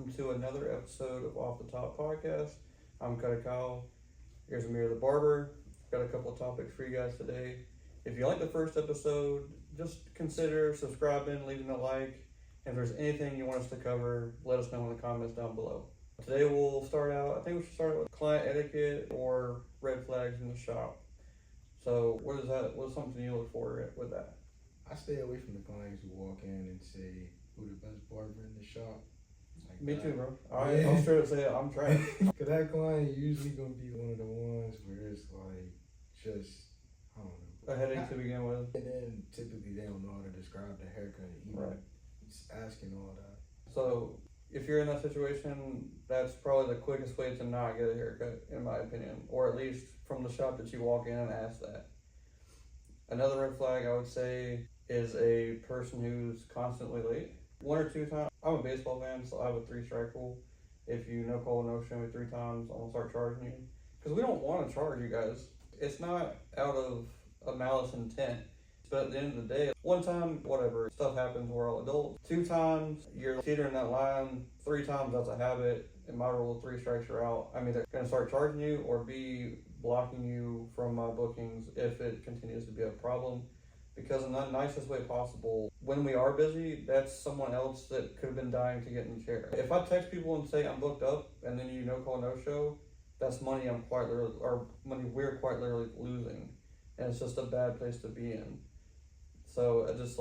welcome to another episode of Off the Top Podcast. I'm Kyle. Here's Amir the barber. Got a couple of topics for you guys today. If you like the first episode, just consider subscribing, leaving a like, and if there's anything you want us to cover, let us know in the comments down below. Today we'll start out, I think we should start with client etiquette or red flags in the shop. So what is that? What's something you look for with that? I stay away from the clients who walk in and say who the best barber in the shop. Like Me that. too, bro. I'll straight up say it, I'm trash. Cause that client usually gonna be one of the ones where it's like just I don't know, A headache to begin with. and then typically they don't know how to describe the haircut, even Right. just asking all that. So if you're in that situation, that's probably the quickest way to not get a haircut, in my opinion, or at least from the shop that you walk in and ask that. Another red flag I would say is a person who's constantly late. 1 or 2 times. I'm a baseball fan, so I have a 3-strike rule. If you no call, no show me 3 times, I'm gonna start charging you. Because we don't want to charge you guys. It's not out of a malice intent. But at the end of the day, 1 time, whatever, stuff happens, we're all adults. 2 times, you're teetering that line. 3 times, that's a habit. In my rule of 3 strikes, you're out. I'm either going to start charging you or be blocking you from my bookings if it continues to be a problem. Because in the nicest way possible, when we are busy, that's someone else that could have been dying to get in the chair. If I text people and say I'm booked up and then you no call, no show, that's money money we're quite literally losing. And it's just a bad place to be in. So I just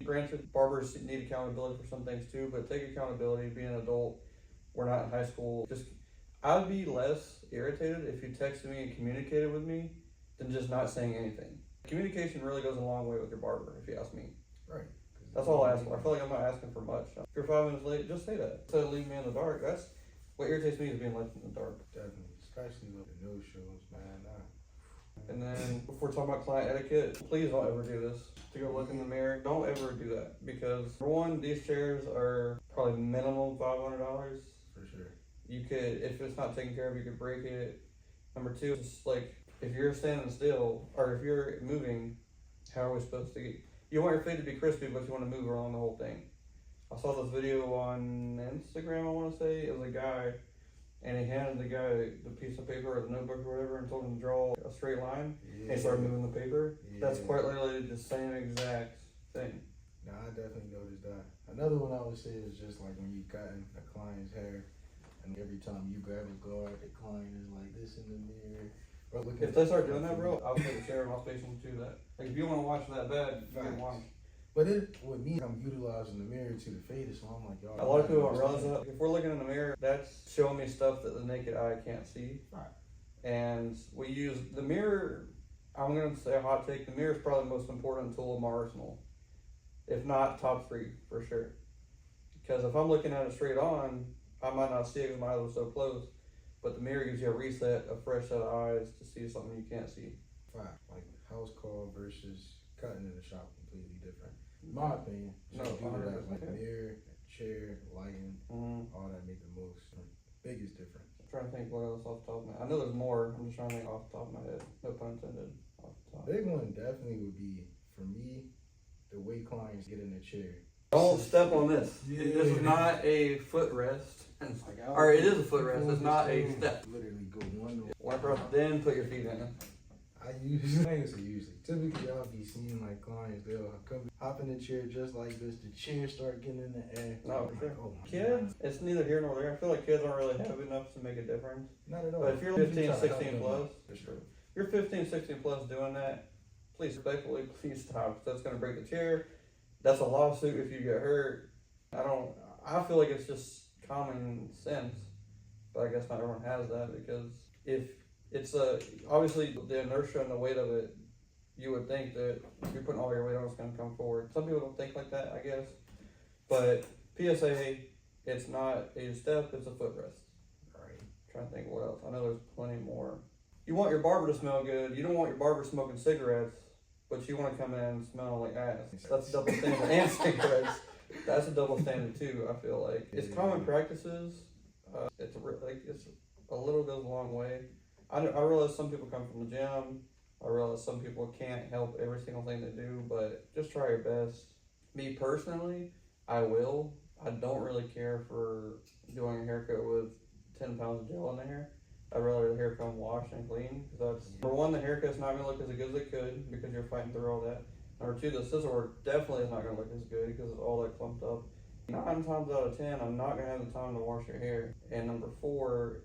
granted, barbers need accountability for some things too, but take accountability, be an adult. We're not in high school. I'd be less irritated if you texted me and communicated with me than just not saying anything. Communication really goes a long way with your barber, if you ask me. Right. That's all I ask for. I feel like I'm not asking for much. If you're 5 minutes late, just say that. Instead of leaving me in the dark, that's what irritates me is being left in the dark. Definitely, especially with the no shows, man. And then if we're talking about client etiquette, please don't ever do this. To go look in the mirror, don't ever do that. Because for one, these chairs are probably minimum $500. For sure. You could, if it's not taken care of, you could break it. Number 2, just if you're standing still or if you're moving, how are we supposed to get? You want your fade to be crispy, but you want to move around the whole thing. I saw this video on Instagram, I want to say. It was a guy, and he handed the guy the piece of paper or the notebook or whatever and told him to draw a straight line. Yeah. And he started moving the paper. Yeah. That's quite literally the same exact thing. Nah, I definitely noticed that. Another one I would say is just like when you cutting a client's hair, and every time you grab a guard, the client is like this in the mirror. If they start doing that, bro, I'll take a chair and I'll station to do that. Like, if you want to watch that bad, you can watch. But with me, I'm utilizing the mirror to the fade, so I'm like, y'all. A lot of people don't realize that. If we're looking in the mirror, that's showing me stuff that the naked eye can't see. Right. And we use the mirror. I'm going to say a hot take. The mirror is probably the most important tool in my arsenal. If not, top 3 for sure. Because if I'm looking at it straight on, I might not see it because my eyes are so closed. But the mirror gives you a reset, a fresh set of eyes to see something you can't see. Right. Like house call versus cutting in the shop, completely different. In my opinion, like mirror, chair, lighting, all that make the most biggest difference. I'm trying to think what else off the top of my head. I know there's more. I'm just trying to think off the top of my head. No pun intended. Off the top. Big one definitely would be, for me, the way clients get in the chair. Don't step on this. Yeah. This is not a footrest. Or it is a footrest. It's not a step. Literally go one across, then put your feet in. I usually. Typically, I'll be seeing like clients, they'll come hop in the chair just like this. The chair start getting in the air. No, for sure. Oh, kids, it's neither here nor there. I feel like kids aren't really heavy enough to make a difference. Not at all. But if you're 15, 16 plus, for sure. You're 15, 16 plus doing that, please respectfully, please stop. That's going to break the chair. That's a lawsuit if you get hurt. I feel like it's just common sense, but I guess not everyone has that, because if it's obviously the inertia and the weight of it, you would think that if you're putting all your weight on, it's going to come forward. Some people don't think like that, I guess, but PSA, it's not a step, it's a footrest. Right. I'm trying to think what else. I know there's plenty more. You want your barber to smell good. You don't want your barber smoking cigarettes, but you want to come in and smell like ass. That's a double standard. And cigarettes. That's a double standard too, I feel like. It's common practices. It's a little goes a long way. I realize some people come from the gym. I realize some people can't help every single thing they do, but just try your best. Me personally, I don't really care for doing a haircut with 10 pounds of gel in the hair. I'd rather the hair come washed and clean, because that's, for one, the haircut's not gonna look as good as it could because you're fighting through all that. Number two, the scissor work definitely is not gonna look as good because it's all that clumped up. 9 times out of 10, I'm not gonna have the time to wash your hair. And number four,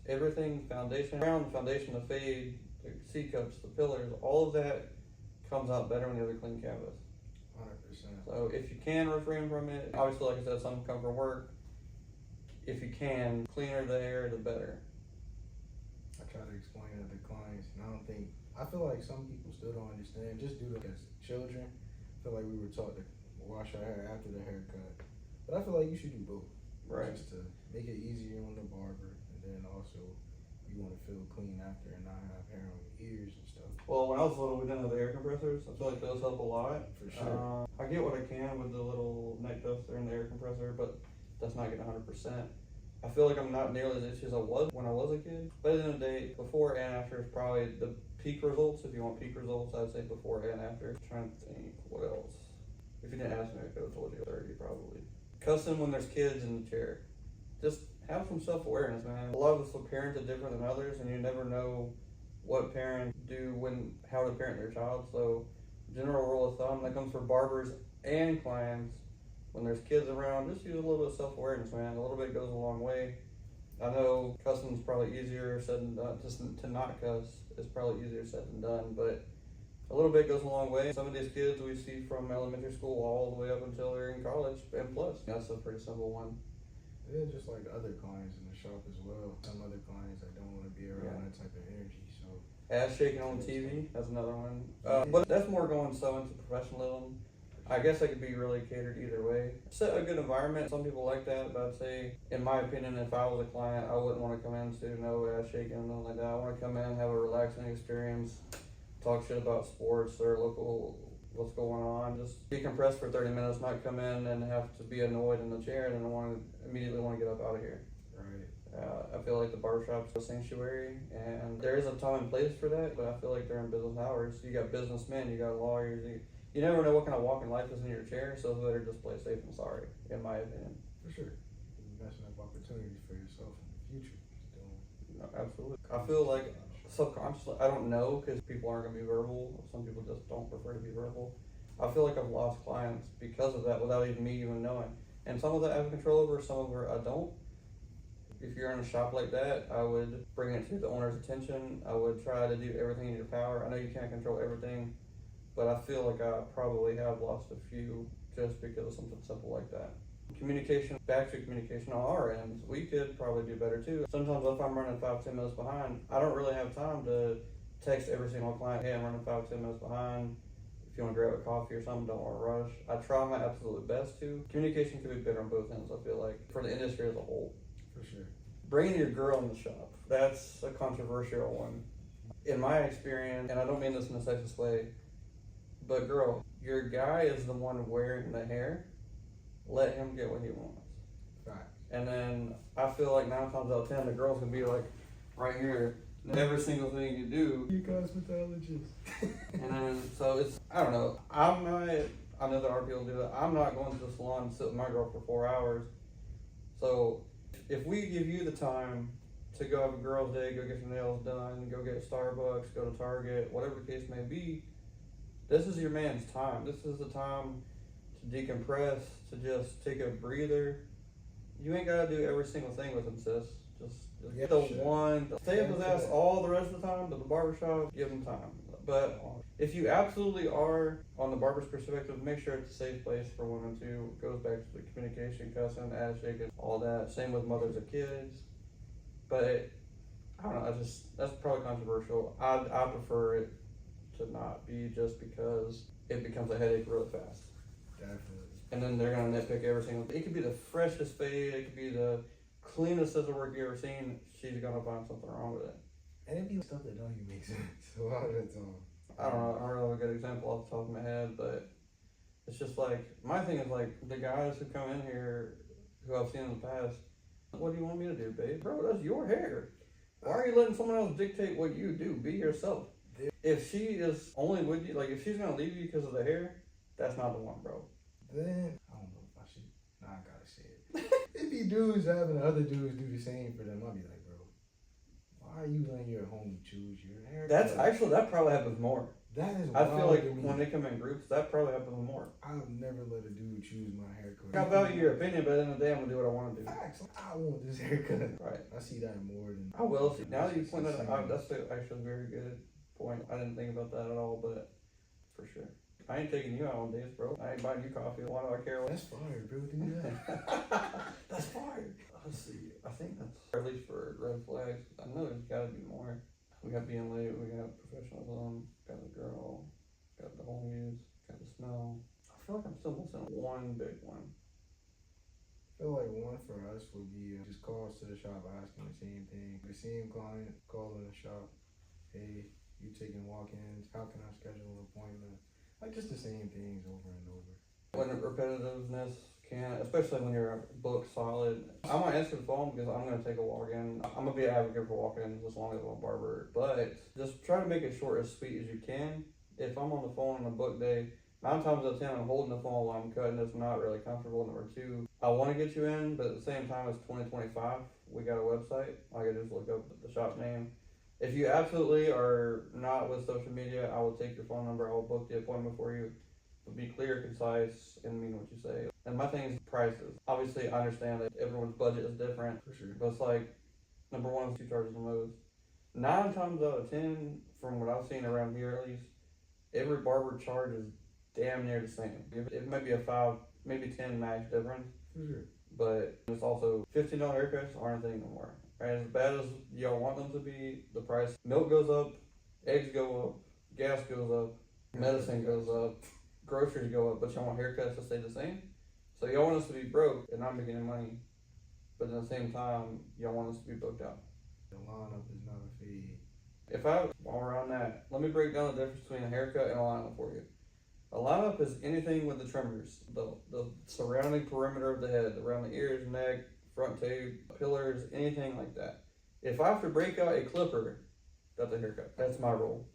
everything, foundation, around the foundation, the fade, the C-cups, the pillars, all of that comes out better when you have a clean canvas. 100%. So if you can refrain from it, obviously, like I said, some come from work. If you can, cleaner the hair, the better. I try to explain it to clients, and I feel like some people still don't understand, just due to as children, I feel like we were taught to wash our hair after the haircut. But I feel like you should do both. Right. Just to make it easier on the barber, and then also you want to feel clean after and not have hair on your ears and stuff. Well, when I was little, we didn't have the air compressors. I feel like those help a lot. For sure. I get what I can with the little neck duster and the air compressor, but that's not getting 100%. I feel like I'm not nearly as itchy as I was when I was a kid. But at the end of the day, before and after is probably the peak results. If you want peak results, I'd say before and after. I'm trying to think, what else? If you didn't ask me, I could have told you 30 probably. Cussing when there's kids in the chair. Just have some self-awareness, man. A lot of us look parents are different than others, and you never know what parents do how to parent their child. So, general rule of thumb that comes for barbers and clients: when there's kids around, just use a little bit of self-awareness, man. A little bit goes a long way. I know cussing's probably easier said than done. Just to not cuss is probably easier said than done, but a little bit goes a long way. Some of these kids we see from elementary school all the way up until they're in college and plus. That's a pretty simple one. Yeah, just like other clients in the shop as well. Some other clients that don't want to be around that type of energy. So ass shaking on TV, that's another one. But that's more going so into professionalism. I guess I could be really catered either way. Set a good environment. Some people like that, but I'd say, in my opinion, if I was a client, I wouldn't want to come in to no ass shaking and nothing like that. I want to come in, have a relaxing experience, talk shit about sports or local, what's going on. Just decompress for 30 minutes, not come in and have to be annoyed in the chair and then immediately want to get up out of here. Right. I feel like the barbershop's a sanctuary, and there is a time and place for that, but I feel like during business hours, you got businessmen, you got lawyers, you never know what kind of walking life is in your chair, so it's better just play safe than sorry, in my opinion. For sure. You're messing up opportunities for yourself in the future. No, absolutely. I feel like subconsciously, I don't know, because people aren't going to be verbal. Some people just don't prefer to be verbal. I feel like I've lost clients because of that without even me even knowing. And some of that I have control over, some of it I don't. If you're in a shop like that, I would bring it to the owner's attention. I would try to do everything in your power. I know you can't control everything, but I feel like I probably have lost a few just because of something simple like that. Communication, back to communication on our ends, we could probably do better too. Sometimes if I'm running 5-10 minutes behind, I don't really have time to text every single client, hey, I'm running 5-10 minutes behind. If you want to grab a coffee or something, don't want to rush. I try my absolute best to. Communication could be better on both ends, I feel like, for the industry as a whole. For sure. Bringing your girl in the shop, that's a controversial one. In my experience, and I don't mean this in the sexist way, but girl, your guy is the one wearing the hair. Let him get what he wants. Right. And then I feel like 9 times out of 10, the girls can be like right here. Every single thing you do. You cosmetologist. And then, so it's, I don't know. I know there are people who do that. I'm not going to the salon and sit with my girl for 4 hours. So if we give you the time to go have a girl's day, go get your nails done, go get Starbucks, go to Target, whatever the case may be, this is your man's time. This is the time to decompress, to just take a breather. You ain't gotta do every single thing with him, sis. Just Yeah, the sure. one. Stay up his ass all the rest of the time, but the barbershop, give him time. But if you absolutely are, on the barber's perspective, make sure it's a safe place for women too. It goes back to the communication, cussing, ass shaking, all that. Same with mothers of kids. But I don't know, that's probably controversial. I prefer it to not be, just because it becomes a headache really fast. Definitely. And then they're gonna nitpick every single thing. It could be the freshest fade, it could be the cleanest scissor work you ever seen. She's gonna find something wrong with it. And it'd be stuff that don't even make sense a lot of the time. I don't know, I don't have a good example off the top of my head, but it's just like, my thing is like, the guys who come in here, who I've seen in the past, what do you want me to do, babe? Bro, that's your hair. Why are you letting someone else dictate what you do? Be yourself. If she is only with you, like if she's gonna leave you because of the hair, that's not the one, bro. Then, I don't know if I should, nah, I gotta say it. it be dudes having other dudes do the same for them. I'll be like, bro, why are you letting your homie choose your haircut? That's actually, that probably happens more. That is I wild feel like to me. when they come in groups, that probably happens more. I've never let a dude choose my haircut. I value your opinion, but at the end of the day, I'm gonna do what I want to do. Facts. I want this haircut. Right. I see that more than. I will see. Now that you point that out, that's actually a very good point. I didn't think about that at all, but for sure. I ain't taking you out on dates, bro. I ain't buying you coffee. Why do I care? That's fire, bro. Do that. That's fire. Let's see. I think that's, or at least for red flags. I know there's gotta be more. We got being late. We got professionalism. Got the girl. Got the homies. Got the smell. I feel like I'm still missing one big one. I feel like one for us would be just calls to the shop asking the same thing. The same client calling the shop, hey, you taking walk-ins? How can I schedule an appointment? Like just the same things over and over. When repetitiveness can, especially when you're booked solid. I'm gonna answer the phone because I'm gonna take a walk-in. I'm gonna be an advocate for walk-ins as long as I'm a barber. But just try to make it short as sweet as you can. If I'm on the phone on a book day, 9 times out of 10 I'm holding the phone while I'm cutting. It's not really comfortable. Number 2, I want to get you in, but at the same time it's 2025. We got a website. I can just look up the shop name. If you absolutely are not with social media, I will take your phone number. I will book the appointment for you. But be clear, concise, and mean what you say. And my thing is prices. Obviously, I understand that everyone's budget is different. For sure. But it's like, number 1 is who charges the most. 9 times out of 10, from what I've seen around here at least, every barber charges damn near the same. It might be a 5, maybe 10 max difference. For sure. But it's also $15 haircuts aren't a thing no more. Right? As bad as y'all want them to be, the price, milk goes up, eggs go up, gas goes up, medicine goes up, groceries go up, but y'all want haircuts to stay the same. So y'all want us to be broke and not making any money, but at the same time, y'all want us to be booked out. The lineup is not a fade. While we're on that, let me break down the difference between a haircut and a lineup for you. A lineup is anything with the trimmers, the surrounding perimeter of the head, around the ears, neck, front tape, pillars, anything like that. If I have to break out a clipper, that's a haircut. That's my rule.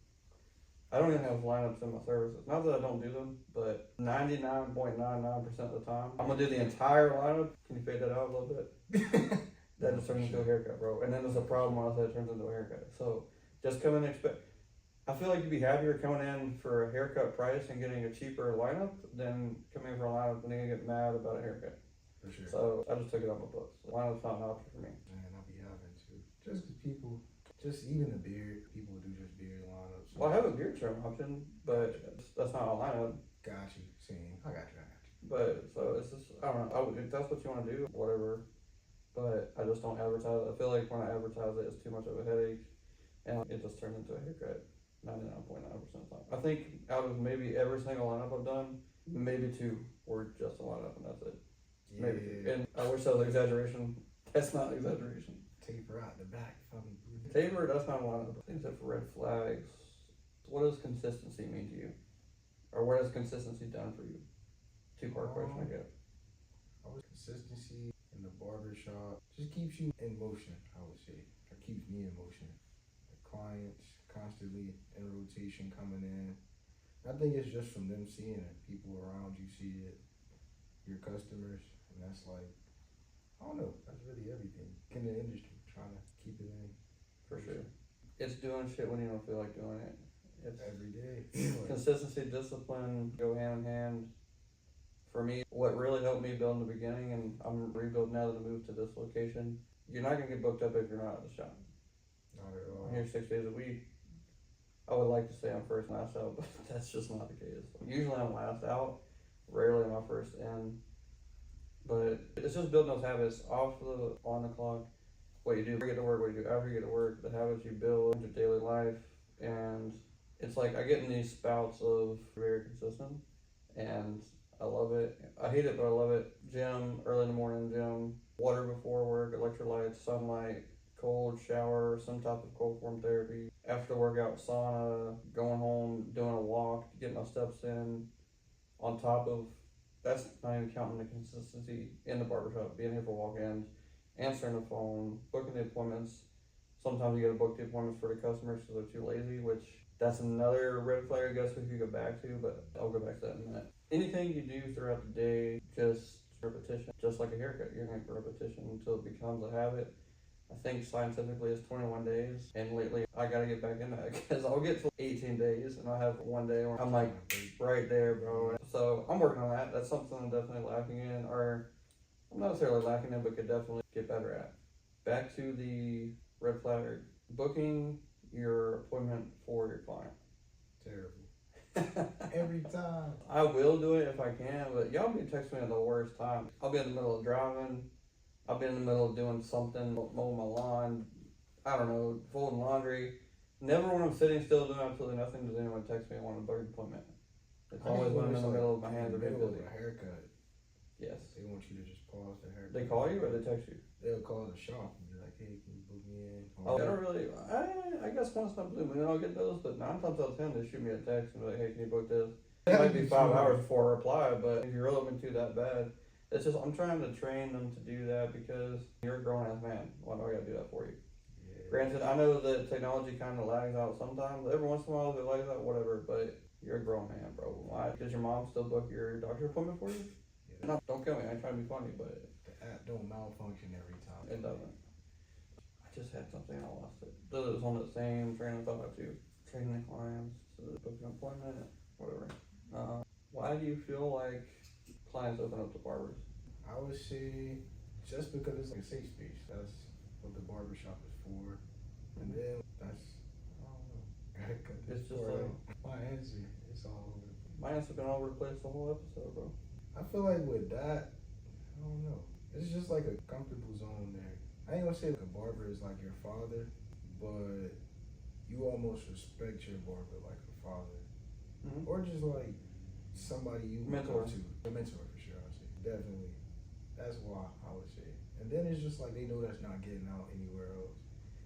I don't even have lineups in my services. Not that I don't do them, but 99.99% of the time, I'm gonna do the entire lineup. Can you fade that out a little bit? That just turns into a haircut, bro. And then there's a problem when I say it turns into a haircut. So just come in and expect. I feel like you'd be happier coming in for a haircut price and getting a cheaper lineup than coming in for a lineup and then you get mad about a haircut. For sure. So I just took it off my books. The lineup's not an option for me. Man, I'll be having to. Just cause people, just even the beard, people do just beard lineups. Well, I have a beard trim option, but that's not a lineup. Got you. Same. I got you. But so it's just, I don't know. If that's what you want to do, whatever. But I just don't advertise it. I feel like when I advertise it, it's too much of a headache, and it just turns into a haircut. 99.9% of the time. I think out of maybe every single lineup I've done, maybe 2 were just a lineup, and that's it. Yeah. Maybe 2. And I wish that was an exaggeration. That's not an exaggeration. Taper out the back. Taper, that's not a lineup. Things that for red flags. What does consistency mean to you? Or what has consistency done for you? 2-part question, I guess. Consistency in the barbershop just keeps you in motion, I would say. Or keeps me in motion. The clients constantly in rotation coming in. I think it's just from them seeing it. People around you see it. Your customers. And that's like, I don't know. That's really everything in the industry. Trying to keep it in. For sure. It's doing shit when you don't feel like doing it. It's every day. Consistency, discipline go hand in hand. For me, what really helped me build in the beginning, and I'm rebuilding now that I moved to this location, you're not gonna get booked up if you're not at the shop. Not at all. I'm here 6 days a week. I would like to say I'm first and last out, but that's just not the case. Usually I'm last out, rarely am I first in. But it's just building those habits on the clock. What you do before you get to work, what you do after you get to work, the habits you build in your daily life. And it's like I get in these spouts of very consistent, and I love it. I hate it, but I love it. Gym, early in the morning gym, water before work, electrolytes, sunlight, cold shower, some type of cold form therapy. After the workout, sauna, going home, doing a walk, getting my steps in. On top of, that's not even counting the consistency in the barbershop, being here for walk-ins, answering the phone, booking the appointments. Sometimes you gotta book the appointments for the customers because they're too lazy, which that's another red flag I guess we could go back to, but I'll go back to that in a minute. Anything you do throughout the day, just repetition, just like a haircut. You're gonna get repetition until it becomes a habit. I think scientifically it's 21 days, and lately I gotta get back in that because I'll get to 18 days and I'll have one day where I'm like right there, bro. So I'm working on that. That's something I'm definitely lacking in, or I'm not necessarily lacking in, but could definitely get better at. Back to the red flag, booking your appointment for your client. Terrible. Every time. I will do it if I can, but y'all be texting me at the worst time. I'll be in the middle of driving. I'll be in the middle of doing something, mowing my lawn, I don't know, folding laundry. Never when I'm sitting still doing absolutely nothing does anyone text me and want a book appointment. It's always when I'm in the middle of my hands are being busy. A haircut. Yes. They want you to just pause the haircut. They call you or they text you? They'll call the shop and be like, hey, can you book me in? Oh, I don't really, I guess once in a blue moon I'll get those, but 9 times out of 10 they shoot me a text and be like, hey, can you book this? It might be 5 hours before I reply, but if you're really looking to that bad, it's just, I'm trying to train them to do that because you're a grown ass man. Why do I gotta do that for you? Yeah. Granted, I know that technology kind of lags out sometimes. Every once in a while it lags out, whatever, but you're a grown man, bro. Why? Does your mom still book your doctor's appointment for you? Yeah. No, don't kill me. I ain't trying to be funny, but the app don't malfunction every time. It doesn't. I just had something, I lost it. It was on the same train of thought too. Training the clients to book an appointment, whatever. Why do you feel like clients open up to barbers? I would say just because it's like a safe space. That's what the barbershop is for. And then that's, I don't know. It's just like my answer. It's all over. My answer's been all over the place the whole episode, bro. I feel like with that, I don't know. It's just like a comfortable zone there. I ain't gonna say like a barber is like your father, but you almost respect your barber like a father. Mm-hmm. Or just like somebody you mentor. Go to. A mentor for sure, I would say. Definitely. That's why I would say. And then it's just like they know that's not getting out anywhere else.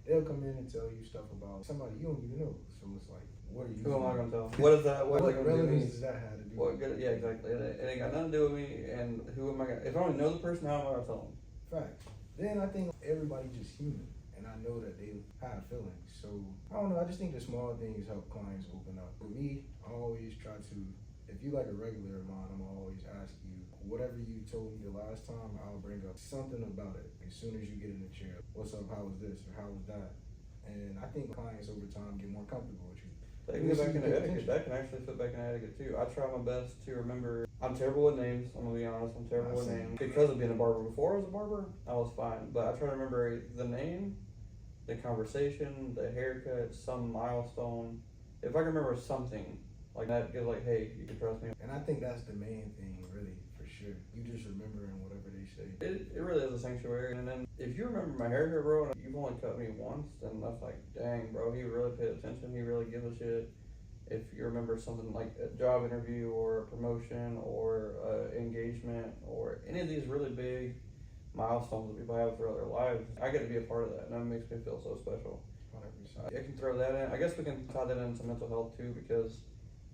They'll come in and tell you stuff about somebody you don't even know. So it's like, what are you Who am I doing? gonna tell? What is that? What relevance does that have to do? What good? Yeah, exactly. It ain't got nothing to do with me. And who am I gonna? If I don't know the person, how am I gonna tell them? Facts. Then I think everybody just human, and I know that they have feelings. So I don't know. I just think the small things help clients open up. For me, I always try to. If you like a regular of mine, I'm always ask you whatever you told me the last time. I'll bring up something about it as soon as you get in the chair. What's up? How was this? Or how was that? And I think clients over time get more comfortable with you. That can get back into etiquette. That can actually fit back into etiquette too. I try my best to remember. I'm terrible with names. I'm gonna be honest. I'm terrible with names because of being a barber. Before I was a barber, I was fine. But I try to remember the name, the conversation, the haircut, some milestone. If I can remember something like that, get like, hey, you can trust me. And I think that's the main thing, really, for sure. You just remembering whatever they say. It really is a sanctuary. And then if you remember my haircut, bro, and you've only cut me once, then that's like, dang, bro, he really paid attention. He really gives a shit. If you remember something like a job interview or a promotion or engagement or any of these really big milestones that people have throughout their lives, I get to be a part of that, and that makes me feel so special. 100%. I can throw that in. I guess we can tie that into mental health too, because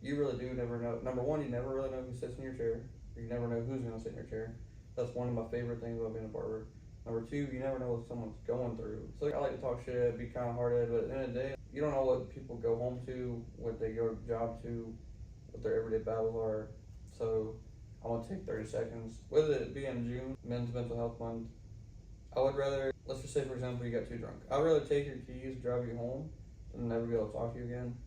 you really do never know. Number one, you never really know who sits in your chair. You never know who's going to sit in your chair. That's one of my favorite things about being a barber. Number two, you never know what someone's going through. So I like to talk shit, be kind-hearted, but at the end of the day, you don't know what people go home to, what they go to job to, what their everyday battles are. So I'm going to take 30 seconds. Whether it be in June, Men's Mental Health Month, I would rather, let's just say for example, you got too drunk. I'd rather take your keys, drive you home, and never be able to talk to you again.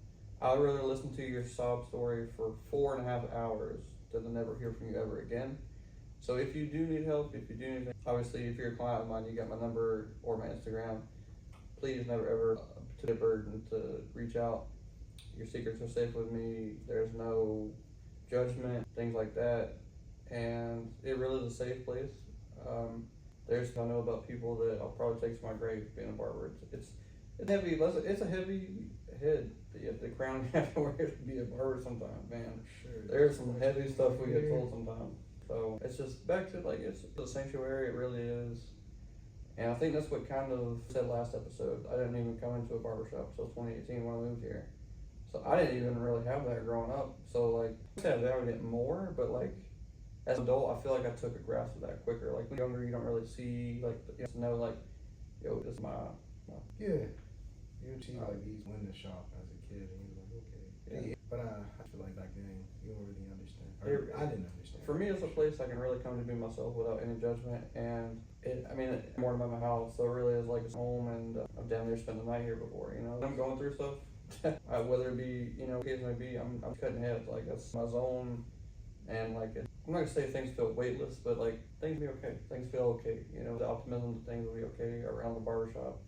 I would rather listen to your sob story for 4.5 hours than never hear from you ever again. So if you do need help, if you do need, obviously if you're a client of mine, you got my number or my Instagram. Please never ever to a burden to reach out. Your secrets are safe with me. There's no judgment, things like that, and it really is a safe place. I know about people that I'll probably take to my grave being a barber. It's heavy. It's a heavy head. The crown you have to wear to be a barber sometimes, man. Sure. There's some heavy stuff we get told sometimes. So it's just back to like it's a sanctuary. It really is. And I think that's what kind of said last episode. I didn't even come into a barbershop until 2018 when I moved here. So I didn't even really have that growing up. So like, yeah, they would get more, but like, as an adult, I feel like I took a grasp of that quicker. Like when you're younger, you don't really see, like, you know, like, yo, this is my. Yeah. You would see like these window shop as a kid and you're like, okay. Yeah. But I feel like back then, you don't really understand. I didn't understand. for me, it's a place I can really come to be myself without any judgment. And it's more than my house, so it really is like a home. And I've damn near spent the night here before. I'm going through stuff. Whether it be, case may be, I'm cutting heads. Like that's my zone. And like, I'm not gonna say things feel weightless, but like things be okay. Things feel okay. The optimism that things will be okay around the barbershop,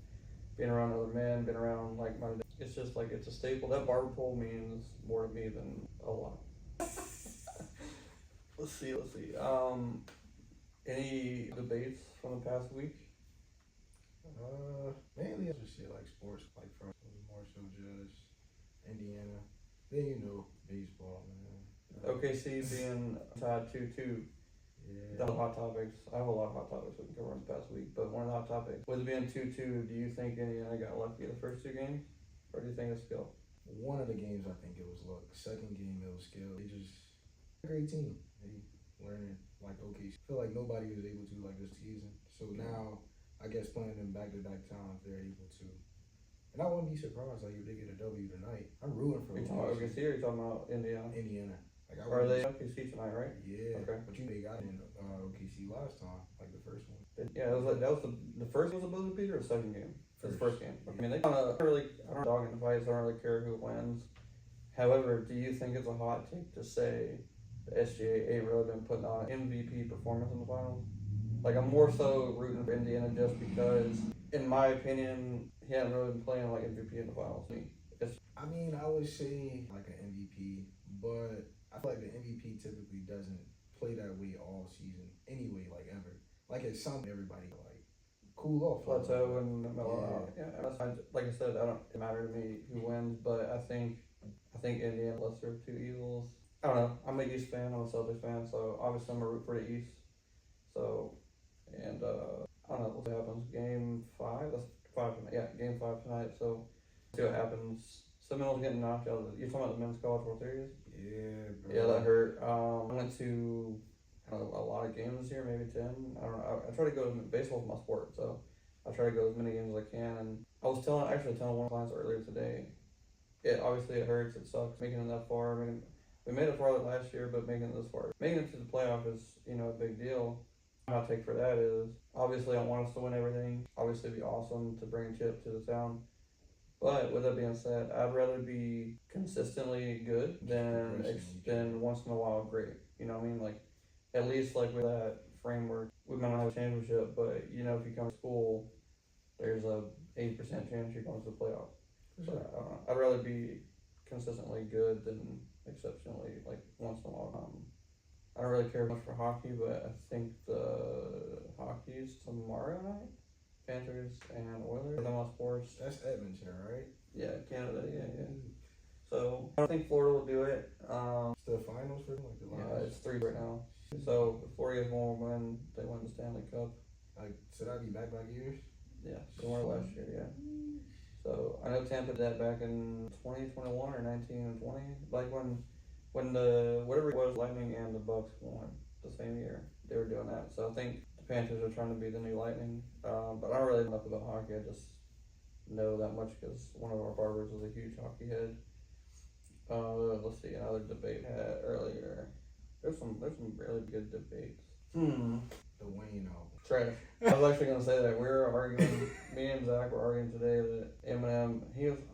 being around other men, being around like my. It's just like it's a staple. That barber pole means more to me than a lot. Let's see. Any debates from the past week? Mainly I just say like sports, like for more so just Indiana. Then baseball, man. OKC being tied 2-2. Yeah. The hot topics. I have a lot of hot topics we can cover in the past week, but one of the hot topics, with it being 2-2, do you think Indiana got lucky the first two games, or do you think it's skill? One of the games I think it was luck. Second game it was skill. They just a great team. They learning like OKC. I feel like nobody was able to like this season. So now I guess playing them back to back times they're able to. And I wouldn't be surprised like if they get a W tonight. I'm rooting for You talking about OKC or you talking about Indiana? Indiana. Like Are they OKC tonight, right? Yeah. Okay. But they got in OKC last time, like the first one. Yeah, it was like that was the first was a buzzer beater or the second game? The first game. I mean, they kind of really, I don't dog in the fights. I don't really care who wins. However, do you think it's a hot take to say the SGA ain't really been putting on an MVP performance in the finals? Like, I'm more so rooting for Indiana just because, in my opinion, he hasn't really been playing like MVP in the finals. I mean, I would say like an MVP, but I feel like the MVP typically doesn't play that way all season anyway, like ever. Like at some everybody like cool off. Plateau and mellow out. Yeah, that's fine. Like I said, it matter to me who wins, but I think Indiana lesser of two evils. I don't know. I'm a East fan. I'm a Celtics fan, so obviously I'm a root for the East. So, and I don't know what happens. Game 5. That's 5 tonight. Yeah, Game 5 tonight. So, see what happens. Seminoles getting knocked out. You're talking about the men's college World Series? Yeah, bro. Yeah, that hurt. I went to a lot of games this year, maybe 10. I don't know. I try to go to baseball's my sport, so I try to go as many games as I can. And I was telling one of my clients earlier today. It hurts. It sucks making it that far. I mean, we made it farther last year, but making it this far, making it to the playoff is a big deal. My hot take for that is obviously I want us to win everything. Obviously, it'd be awesome to bring a chip to the town. But with that being said, I'd rather be consistently good than once in a while great. You know what I mean? Like, at least like with that framework, we might not have a championship, but if you come to school, there's a 80% chance you're going to the playoff. So I don't know. I'd rather be consistently good than exceptionally like once in a while. I don't really care much for hockey, but I think the hockey's tomorrow night. Panthers and Oilers. Them sports. That's Edmonton, right? Yeah, Canada. Yeah. So I don't think Florida will do it. It's the finals for them, like the last. Yeah, it's 3 right now. So if Florida gets one win, they win the Stanley Cup. Like, should I be back years? Yeah, they won last year. Yeah. So I know Tampa did that back in 2021 or 19 and 20, like when the whatever it was, Lightning and the Bucks won the same year. They were doing that. So I think the Panthers are trying to be the new Lightning. But I don't really know enough about hockey. I just know that much because one of our barbers was a huge hockey head. Let's see, another debate we had earlier. There's some really good debates. The Wayne album. Trash. I was actually gonna say that we were arguing. Me and Zach were arguing today that Eminem.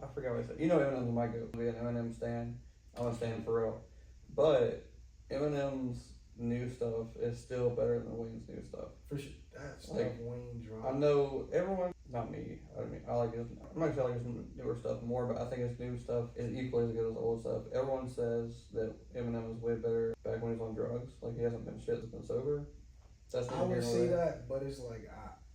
I forgot what I said. Eminem's my go. Be an Eminem stan. I'm a stan for real. But Eminem's new stuff is still better than Wayne's new stuff. For sure. That's like Wayne drama. I know everyone. Not me. I mean, I like his. I'm not sure I like his newer stuff more, but I think his new stuff is equally as good as old stuff. Everyone says that Eminem was way better back when he was on drugs. Like he hasn't been shit. He's been sober. I would say that, but it's like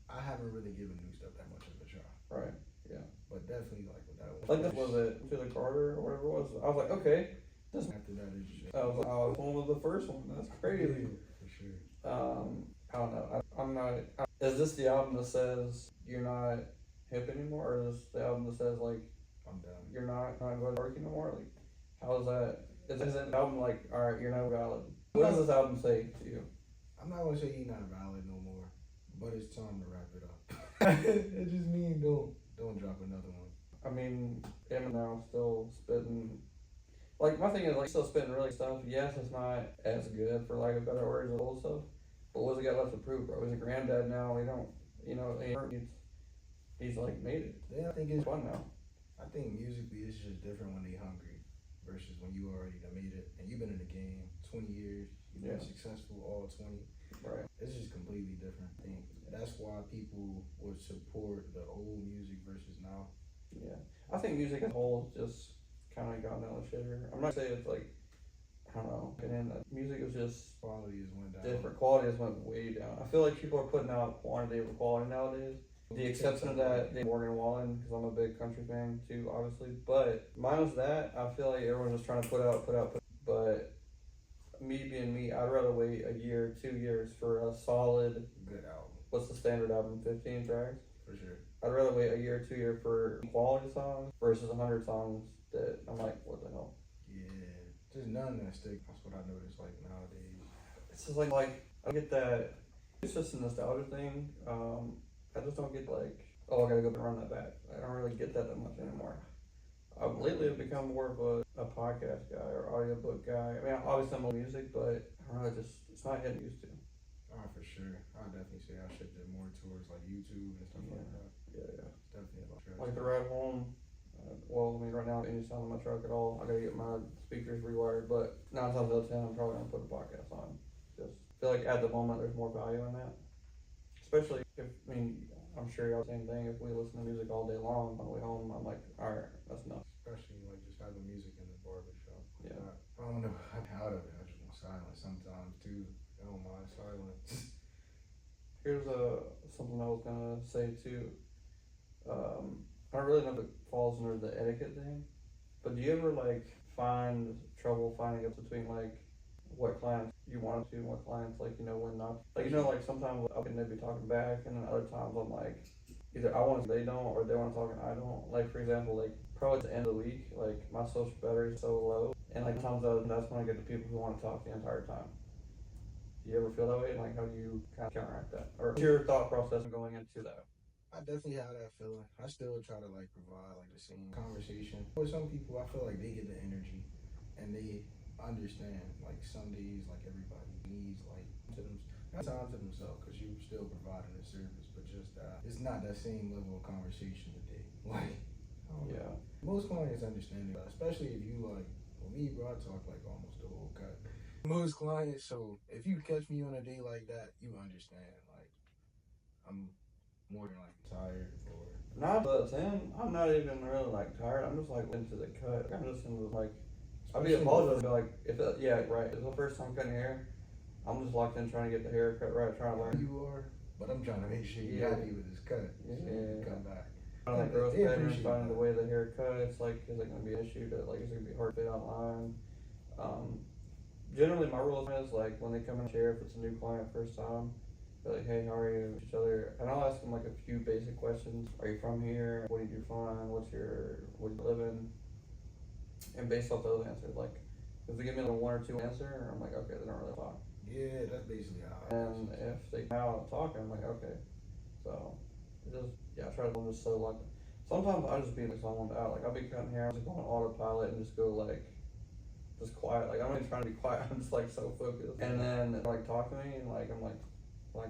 I haven't really given new stuff that much of a try. Right. Yeah. But definitely like with that one. Like this was it to the Carter or whatever it was. I was like, okay. This. After that is just. I was like, oh, one was the first one. That's crazy. Yeah, for sure. I don't know. I'm not. Is this the album that says you're not hip anymore, or is this the album that says like I'm done? You're not going to work anymore? Like, how is that? Is that album like, all right, you're not valid? What does this album say to you? I'm not gonna say he's not valid no more, but it's time to wrap it up. It just means don't drop another one. I mean, Eminem still spitting. Like my thing is like still spitting really stuff. Yes, it's not as good for lack of better words as old stuff. But what's he got left to prove, bro? He's a granddad now. We don't, he's like made it. Yeah, I think it's Fun now. I think musically it's just different when they hungry versus when you already done made it and you've been in the game 20 years, you've been successful all 20. Right. It's just completely different thing. That's why people would support the old music versus now. Yeah. I think music as a whole has just kind of gone down the shitter. I'm not saying it's like, I don't know, and music is just Quality has went down. different. Quality has went way down. I feel like people are putting out quantity over quality nowadays. The exception of that, Morgan Wallen, because I'm a big country fan too, obviously. But minus that, I feel like everyone's just trying to put out. But me being me, I'd rather wait a year, 2 years for a solid, good album. What's the standard album? 15 tracks? For sure. I'd rather wait a year, 2 years for quality songs versus 100 songs that I'm like, what the hell? Yeah, just none that stick. That's what I noticed like nowadays. It's just like I get that. It's just a nostalgia thing. I just don't get like, oh, I gotta go run that back. I don't really get that much anymore. Lately, I've become more of a podcast guy or audiobook guy. I mean, obviously I'm on music, but I don't know, it's not hitting used to. For sure. I definitely say I should do more towards like YouTube and stuff like that. Yeah. Definitely about trash. Like the ride home. Well, I mean, right now, any sound in my truck at all, I gotta get my speakers rewired. But 9 times out of 10, I'm probably gonna put a podcast on. Just feel like at the moment there's more value in that. Especially if, I mean, I'm sure y'all the same thing. If we listen to music all day long on the way home, I'm like, all right, that's enough. Especially like just having music in the barbershop. Yeah. I don't know how to. I just want silence sometimes too. I don't mind silence. Here's something I was gonna say too. I don't really know if it falls under the etiquette thing, but do you ever like find trouble finding up between like what clients you want to and what clients like when not? Like like sometimes I can be talking back, and then other times I'm like either I want to they don't or they want to talk and I don't. Like for example, like probably at the end of the week, like my social battery is so low, and like sometimes that's when I get the people who want to talk the entire time. Do you ever feel that way? Like, how do you kind of counteract that? Or what's your thought process going into that? I definitely have that feeling. I still try to like provide like the same conversation. With some people, I feel like they get the energy and they understand. Like some days, like everybody needs like time to themselves because you're still providing a service, but just it's not that same level of conversation today. Like, Yeah. Most clients understand it, especially if you like. For me, bro, I talk like almost the whole cut. Most clients, so if you catch me on a day like that, you understand. Like, I'm more than like tired or. 9 out of 10, I'm not even really like tired. I'm just like into the cut. I'm just into like, I'll be apologizing, but like, if it's the first time cutting hair, I'm just locked in trying to get the haircut right, trying to learn. You are, but I'm trying to make sure you're happy with this cut. So you come back. Like growth patterns, finding the way the hair cuts, like, is it going to be an issue that, like, is it going to be hard to fit online? Generally, my rule is, like, when they come in the chair, if it's a new client first time, they're like, hey, how are you? Each other, and I'll ask them, like, a few basic questions. Are you from here? What do you do fine? Where do you live in? And based off those answers, like, if they give me like a 1 or 2 answer, I'm like, okay, they don't really talk. Yeah, that's basically how. And if they come out talking, I'm like, okay. So, I try to just so like, sometimes I just be like someone out, like I'll be cutting hair, I'm just going on autopilot and just go like, just quiet, like I'm not even trying to be quiet, I'm just like so focused. And then like talk to me and like, I'm like,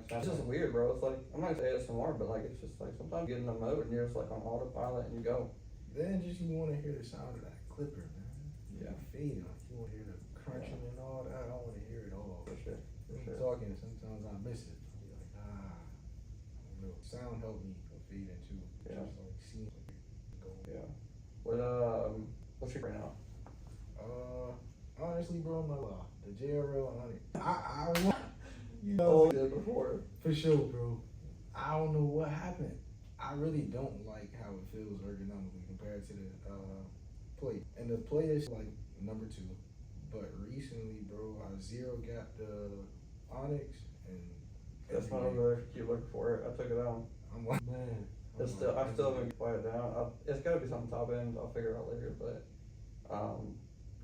it's just weird, bro. It's like, I'm not gonna say ASMR, but like, it's just like, sometimes you get in the mode and you're just like on autopilot and you go. Then just you want to hear the sound of that clipper, man. Yeah. Fading, like you want to hear the crunching and all that. I don't want to hear it all. For sure. Talking, sometimes I miss it. I'll be like, I don't know. Sound helped me fade into. Yeah. Just like seeing going. Yeah. What's your right now? Honestly, bro, I'm not lie. The JRL 100. I Did before. For sure, bro. I don't know what happened. I really don't like how it feels ergonomically compared to the plate. And the plate is like number 2. But recently, bro, I zero gapped the Onyx and That's not over. Keep looking for it. I took it out. I'm like, man. I still haven't quiet down. It's got to be something top end. I'll figure it out later. But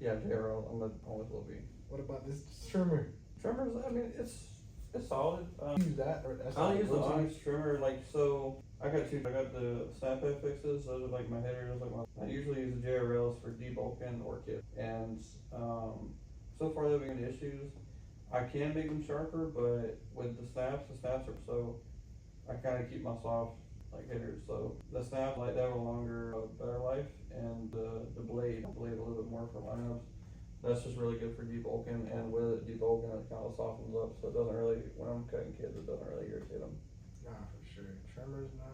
JRL, I'm always will be. What about this trimmer? Trimmers, I mean, it's It's solid. Use that, or that's I like use the go-to? onyx trimmer, like, so I got two. I got the snap head fixes. Those are like my headers. Like I usually use the JRLs for debulking or kit. And so far they've been issues. I can make them sharper, but with the snaps are so. I kind of keep my soft like hitters. So the snap like that have a longer, better life, and the blade a little bit more for lineups. That's just really good for debulking, and with it debulking, it kind of softens up, so it doesn't really, when I'm cutting kids, it doesn't really irritate them. Nah, for sure. Trimmers, nah.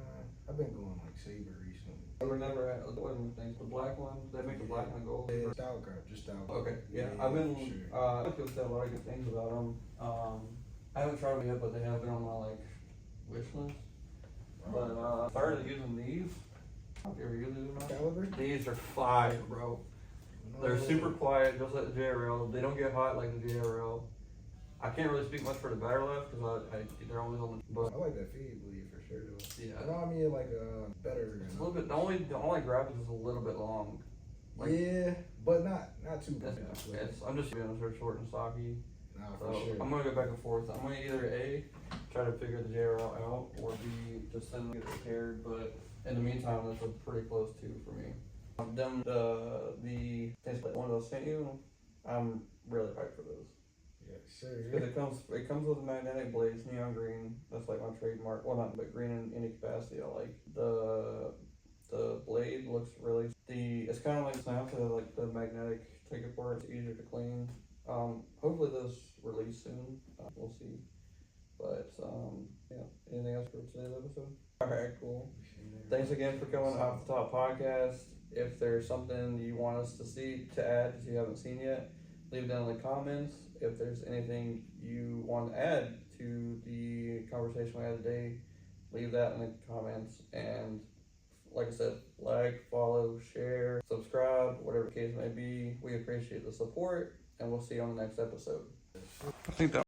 I've been going like Saber recently. I remember what are the things, the black one, they make the black one gold. Yeah, style cut, just style cut. Okay, yeah, I've been, for sure. people say a lot of good things about them. I haven't tried them yet, but they have been on my like wish list. But I started using these. Have you ever used these or not? Caliber? These are fire, bro. They're super quiet, just like the JRL. They don't get hot like the JRL. I can't really speak much for the battery life because they're always on the. But I like that feed bleed for sure though. yeah, Remind me of like a better. it's a little bit. The only grab is a little bit long. Like, yeah, but not too bad. I'm just being short and stocky. Nah, So for sure. I'm gonna go back and forth. I'm gonna either A, try to figure the JRL out, or B, just send them get it repaired. But in the meantime, that's a pretty close to for me. Them the one of those sent you. I'm really hyped for those. Yeah, sure. Because it comes with magnetic blades, neon green. That's like my trademark. Well, not but green in any capacity. I like the blade looks really. It's kind of like snaps like the magnetic take apart. It's easier to clean. Hopefully those release soon. We'll see. But yeah. Anything else for today's episode? All right, cool. Thanks again for coming off the top podcast. If there's something you want us to add that you haven't seen yet, leave it down in the comments. If there's anything you want to add to the conversation we had today, leave that in the comments. And like I said, like, follow, share, subscribe, whatever the case may be. We appreciate the support, and we'll see you on the next episode. I think that